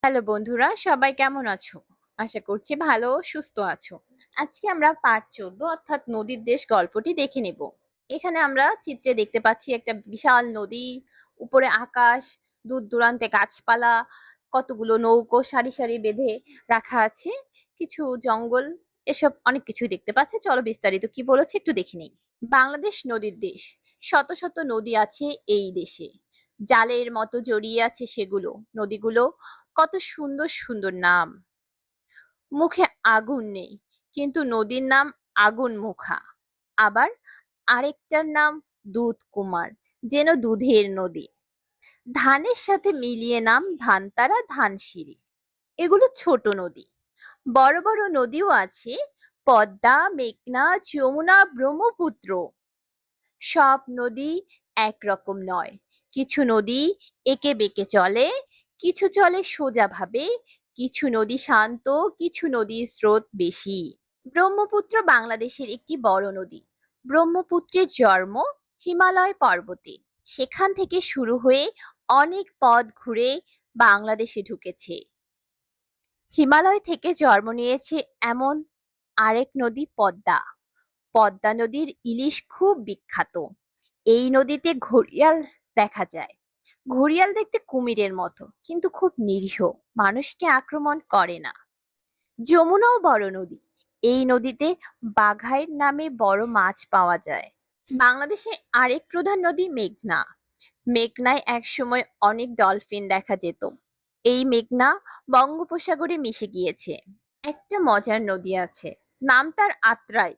Hello বন্ধুরা, সবাই কেমন আছো? আশা করছি ভালো ও সুস্থ আছো। আজকে আমরা পার্ট 14 অর্থাৎ নদীর দেশ গল্পটি দেখে নেব। এখানে আমরা চিত্রে দেখতে পাচ্ছি একটা বিশাল নদী, উপরে আকাশ, দূর দূরান্তে গাছপালা, কতগুলো নৌকো সারি সারি বেঁধে রাখা আছে, কিছু জঙ্গল, এসব অনেক কিছুই দেখতে পাচ্ছি। চলো বিস্তারিত কি বলেছে একটু দেখে নিই। বাংলাদেশ নদীর দেশ, শত শত নদী আছে এই দেশে, জালের মতো জড়িয়ে আছে সেগুলো নদীগুলো, কত সুন্দর সুন্দর নাম। মুখে আগুন নেই, কিন্তু নদীর নাম আগুন মুখা। আবার আরেকটার নাম দুধ কুমার, যেন দুধের নদী। ধানের সাথে মিলিয়ে নাম ধানতারা, ধানসিঁড়ি। এগুলো ছোট নদী। বড় বড় নদীও আছে, পদ্মা, মেঘনা, যমুনা, ব্রহ্মপুত্র। সব নদী একরকম নয়, কিছু নদী এঁকে বেঁকে চলে, কিছু চলে সোজাভাবে, কিছু নদী শান্ত, কিছু নদীর স্রোত বেশি। ব্রহ্মপুত্র বাংলাদেশের একটি বড় নদী। ব্রহ্মপুত্রের জন্ম হিমালয় পর্বতে, সেখান থেকে শুরু হয়ে অনেক পথ ঘুরে বাংলাদেশে ঢুকেছে। হিমালয় থেকে জন্ম নিয়েছে এমন আরেক নদী পদ্মা। পদ্মা নদীর ইলিশ খুব বিখ্যাত। এই নদীতে ঘড়িয়াল দেখা যায়। ঘড়িয়াল দেখতে কুমিরের মতো, কিন্তু খুব নিরীহ, মানুষকে আক্রমণ করে না। যমুনাও বড় নদী। এই নদীতে বাঘাইর নামে বড় মাছ পাওয়া যায়। বাংলাদেশের আরেক প্রধান নদী মেঘনা। মেঘনায় একসময় অনেক ডলফিন দেখা যেত। এই মেঘনা বঙ্গোপসাগরে মিশে গিয়েছে। একটা মজার নদী আছে, নাম তার আত্রাই।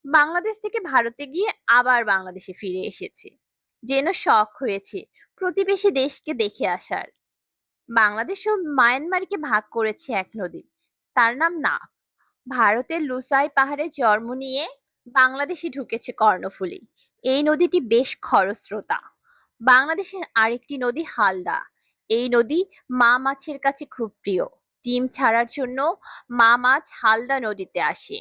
বাংলাদেশ থেকে ভারতে গিয়ে আবার বাংলাদেশে ফিরে এসেছে, যেন শখ হয়েছে প্রতিবেশী দেশকে দেখে আসার। বাংলাদেশ ও মায়ানমারকে ভাগ করেছে এক নদী, তার নাম নাফ। ভারতের লুসাই পাহাড়ে জন্ম নিয়ে বাংলাদেশে ঢুকেছে কর্ণফুলী। এই নদীটি বেশ খরস্রোতা। বাংলাদেশের আরেকটি নদী হালদা। এই নদী মা মাছের কাছে খুব প্রিয়। ডিম ছাড়ার জন্য মা মাছ হালদা নদীতে আসে।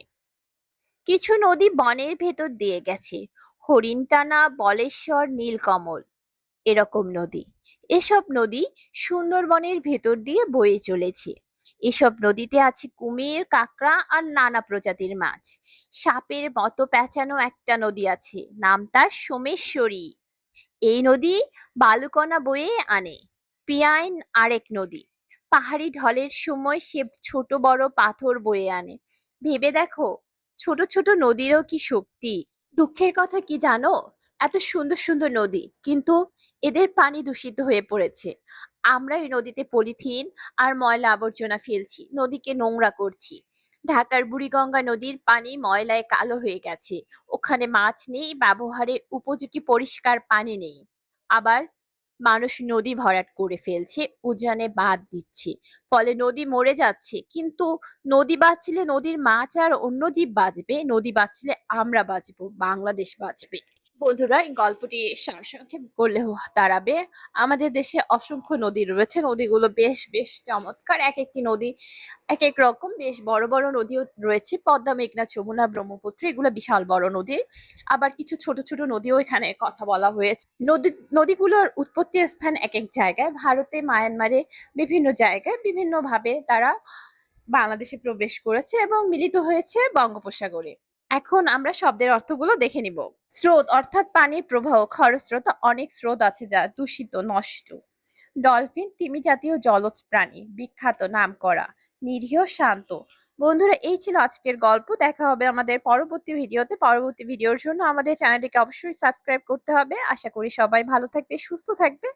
কিছু নদী বনের ভেতর দিয়ে গেছে, হরিণটানা, বলেশ্বর, নীলকমল, এরকম নদী। এসব নদী সুন্দরবনের ভেতর দিয়ে বয়ে চলেছে। এসব নদীতে আছে কুমির, কাঁকড়া আর নানা প্রজাতির মাছ। সাপের মতো পেঁচানো একটা নদী আছে, নাম তার সোমেশ্বরী। এই নদী বালুকণা বয়ে আনে। পিয়াইন আরেক নদী। পাহাড়ি ঢলের সময় সে ছোট বড় পাথর বয়ে আনে। ভেবে দেখো, ছোট ছোট নদীরও কি শক্তি। দুঃখের কথা কি জানো, এত সুন্দর সুন্দর নদী, কিন্তু এদের পানি দূষিত হয়ে পড়েছে। আমরা এই নদীতে পলিথিন আর ময়লা আবর্জনা ফেলছি, নদীকে নোংরা করছি। ঢাকার বুড়িগঙ্গা নদীর পানি ময়লায় কালো হয়ে গেছে। ওখানে মাছ নেই, ব্যবহারের উপযোগী পরিষ্কার পানি নেই। আবার মানুষ নদী ভরাট করে ফেলছে, উজানে বাঁধ দিচ্ছে, ফলে নদী মরে যাচ্ছে। কিন্তু নদী বাঁচলে নদীর মাছ আর অন্য জীব বাঁচবে, নদী বাঁচলে আমরা বাঁচবো, বাংলাদেশ বাঁচবে। বন্ধুরা, এই গল্পটি সারসংক্ষেপ করলে দাঁড়াবে, আমাদের দেশে অসংখ্য নদী রয়েছে, নদীগুলো বেশ বেশ চমৎকার। এক একটি নদী এক এক রকম, বেশ বড় বড় নদীও রয়েছে। পদ্মা, মেঘনা, যমুনা, ব্রহ্মপুত্র, এগুলো বিশাল বড় নদী। আবার কিছু ছোট ছোট নদীও এখানে কথা বলা হয়েছে। নদীগুলোর উৎপত্তি স্থান এক এক জায়গায়, ভারতে, মায়ানমারে, বিভিন্ন জায়গায় বিভিন্ন ভাবে তারা বাংলাদেশে প্রবেশ করেছে এবং মিলিত হয়েছে বঙ্গোপসাগরে। এখন আমরা শব্দের অর্থগুলো দেখে নিব। স্রোত অর্থাৎ পানির প্রবাহ, খরস্রোত, অনেক স্রোত আছে যা দূষিত, নষ্ট। ডলফিন তিমি জাতীয় জলজ প্রাণী, বিখ্যাত, নামকরা, নিরীহ, শান্ত। বন্ধুরা, এই ছিল আজকের গল্প। দেখা হবে আমাদের পরবর্তী ভিডিওতে। পরবর্তী ভিডিওর জন্য আমাদের চ্যানেলটিকে অবশ্যই সাবস্ক্রাইব করতে হবে। আশা করি সবাই ভালো থাকবে, সুস্থ থাকবে।